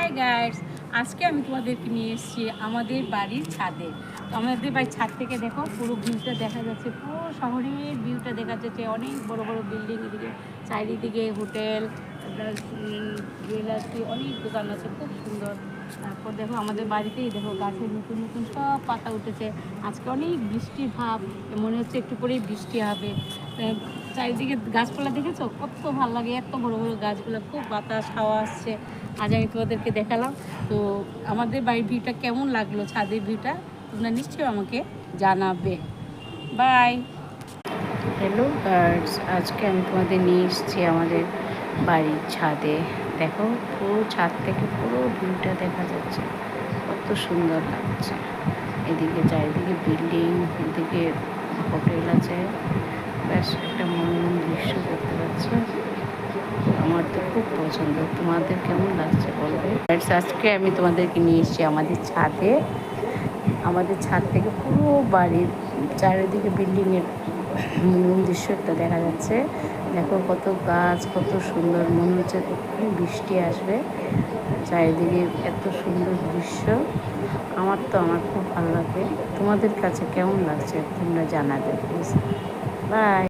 Hi guys, আজকে আমি তোমাদেরকে নিয়ে এসেছি আমাদের বাড়ির ছাদে। তো আমাদের বাড়ির ছাদ থেকে দেখো পুরো ভিউটা দেখা যাচ্ছে, পুরো শহরের ভিউটা দেখা যাচ্ছে। অনেক বড় বড় বিল্ডিং, এদিকে চারিদিকে হোটেল, জুয়েলার্সি, অনেক দোকান আছে, খুব সুন্দর। তারপর দেখো আমাদের বাড়িতেই দেখো গাছে নতুন নতুন সব পাতা উঠেছে। আজকে অনেক বৃষ্টির ভাব, মনে হচ্ছে একটু পরেই বৃষ্টি হবে। চারিদিকে গাছপালা দেখেছো, কত ভালো লাগে, এত বড় বড় গাছগুলো, খুব বাতাস হাওয়া আসছে। আজ আমি তোমাদেরকে দেখালাম। তো আমাদের বাড়ির ভিউটা কেমন লাগলো, ছাদের ভিউটা তোমরা নিশ্চয়ই আমাকে জানাবে। বাই। হ্যালো গার্ডস, আজকে আমি তোমাদের নিয়ে এসেছি আমাদের বাড়ির ছাদে। দেখো পুরো ছাদ থেকে পুরো ভিউটা দেখা যাচ্ছে, কত সুন্দর লাগছে। এদিকে চারিদিকে বিল্ডিং, এদিকে হোটেল আছে, ব্যাস একটা মনোরম দৃশ্য দেখতে পাচ্ছ। আমার তো খুব পছন্দ, তোমাদের কেমন লাগছে বলবে। আজকে আমি তোমাদেরকে নিয়ে এসেছি আমাদের ছাদে। আমাদের ছাদ থেকে পুরো বাড়ির চারিদিকে বিল্ডিংয়ের মনোরম দৃশ্য একটা দেখা যাচ্ছে। দেখো কত গাছ, কত সুন্দর, মনে হচ্ছে কখনই বৃষ্টি আসবে। চারিদিকে এত সুন্দর দৃশ্য, আমার খুব ভালো লাগে। তোমাদের কাছে কেমন লাগছে তোমরা জানাবে প্লিজ। বাই।